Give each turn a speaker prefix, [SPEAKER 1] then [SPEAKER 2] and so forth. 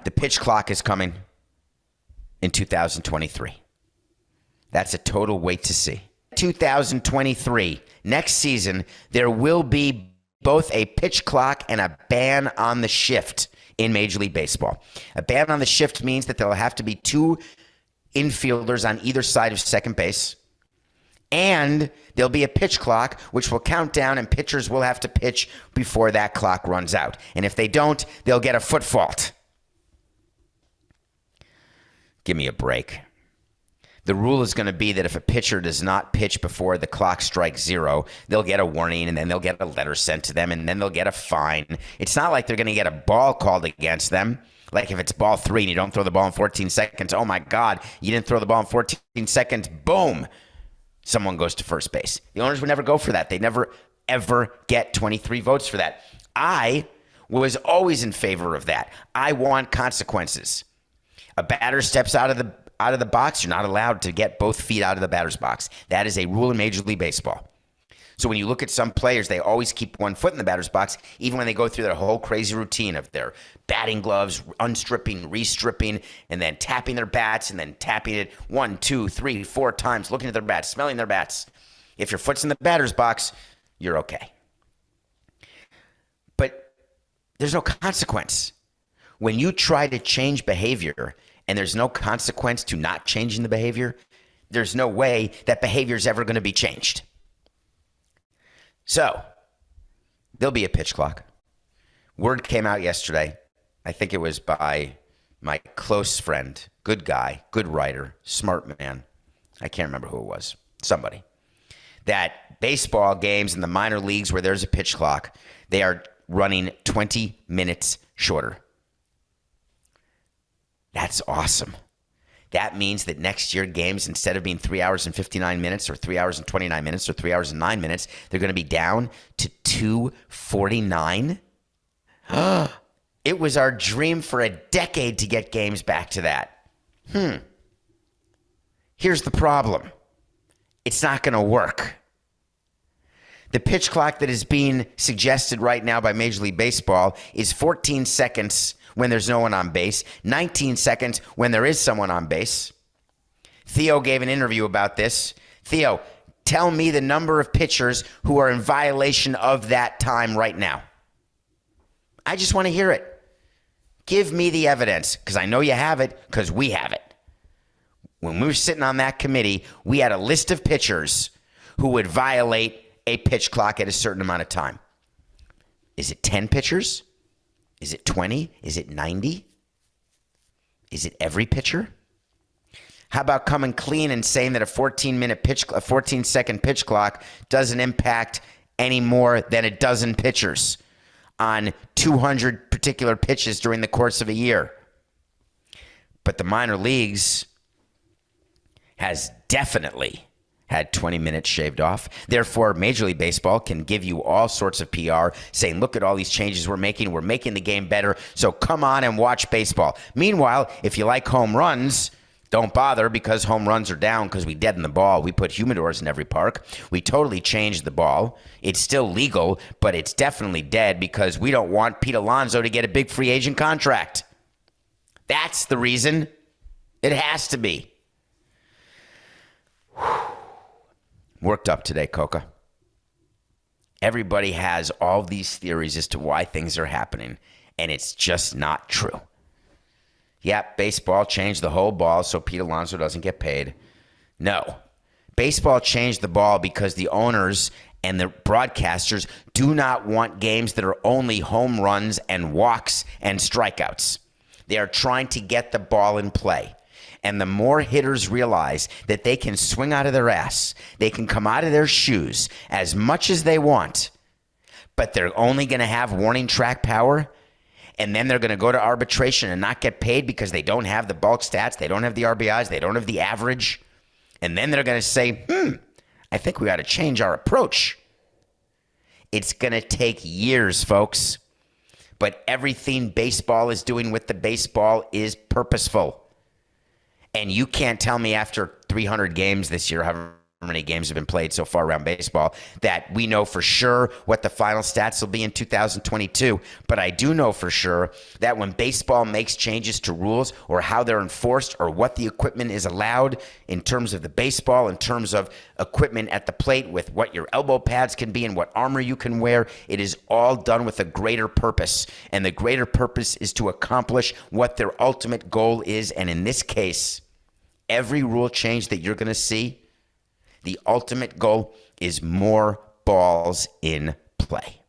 [SPEAKER 1] The pitch clock is coming in 2023. That's a total wait to see. 2023, next season, there will be both a pitch clock and a ban on the shift in Major League Baseball. A ban on the shift means that there'll have to be two infielders on either side of second base, and there'll be a pitch clock which will count down, and pitchers will have to pitch before that clock runs out. And if they don't, they'll get a foot fault. Give me a break. The rule is going to be that if a pitcher does not pitch before the clock strikes zero, they'll get a warning, and then they'll get a letter sent to them, and then they'll get a fine. It's not like they're going to get a ball called against them. Like if it's ball 3 and you don't throw the ball in 14 seconds, oh my God, you didn't throw the ball in 14 seconds, boom, someone goes to first base. The owners would never go for that. They never, ever get 23 votes for that. I was always in favor of that. I want consequences. A batter steps out of the box, you're not allowed to get both feet out of the batter's box. That is a rule in Major League Baseball. So when you look at some players, they always keep one foot in the batter's box, even when they go through their whole crazy routine of their batting gloves, unstripping, restripping, and then tapping their bats, and then tapping it 1, 2, 3, 4 times, looking at their bats, smelling their bats. If your foot's in the batter's box, you're okay. But there's no consequence. When you try to change behavior and there's no consequence to not changing the behavior, there's no way that behavior is ever going to be changed. So, there'll be a pitch clock. Word came out yesterday. I think it was by my close friend, good guy, good writer, smart man. I can't remember who it was. Somebody. That baseball games in the minor leagues where there's a pitch clock, they are running 20 minutes shorter. That's awesome. That means that next year games, instead of being 3 hours and 59 minutes or 3 hours and 29 minutes or 3 hours and 9 minutes, they're going to be down to 2:49. It was our dream for a decade to get games back to that. Here's the problem. It's not going to work. The pitch clock that is being suggested right now by Major League Baseball is 14 seconds when there's no one on base, 19 seconds when there is someone on base. Theo gave an interview about this. Theo, tell me the number of pitchers who are in violation of that time right now. I just want to hear it. Give me the evidence, because I know you have it, because we have it. When we were sitting on that committee, we had a list of pitchers who would violate a pitch clock at a certain amount of time. Is it 10 pitchers? Is it 20? Is it 90? Is it every pitcher? How about coming clean and saying that a 14-second pitch clock doesn't impact any more than a dozen pitchers on 200 particular pitches during the course of a year? But the minor leagues has definitely had 20 minutes shaved off. Therefore, Major League Baseball can give you all sorts of PR saying, look at all these changes we're making. We're making the game better. So come on and watch baseball. Meanwhile, if you like home runs, don't bother, because home runs are down because we deadened the ball. We put humidors in every park. We totally changed the ball. It's still legal, but it's definitely dead because we don't want Pete Alonso to get a big free agent contract. That's the reason. It has to be. Worked up today, Coca. Everybody has all these theories as to why things are happening, and it's just not true. Yep, baseball changed the whole ball so Pete Alonso doesn't get paid. No. Baseball changed the ball because the owners and the broadcasters do not want games that are only home runs and walks and strikeouts. They are trying to get the ball in play. And the more hitters realize that they can swing out of their ass, they can come out of their shoes as much as they want, but they're only going to have warning track power, and then they're going to go to arbitration and not get paid because they don't have the bulk stats, they don't have the RBIs, they don't have the average, and then they're going to say, I think we got to change our approach. It's going to take years, folks, but everything baseball is doing with the baseball is purposeful. And you can't tell me after 300 games this year, however many games have been played so far around baseball, that we know for sure what the final stats will be in 2022. But I do know for sure that when baseball makes changes to rules or how they're enforced or what the equipment is allowed in terms of the baseball, in terms of equipment at the plate with what your elbow pads can be and what armor you can wear, it is all done with a greater purpose. And the greater purpose is to accomplish what their ultimate goal is. And in this case, every rule change that you're going to see, the ultimate goal is more balls in play.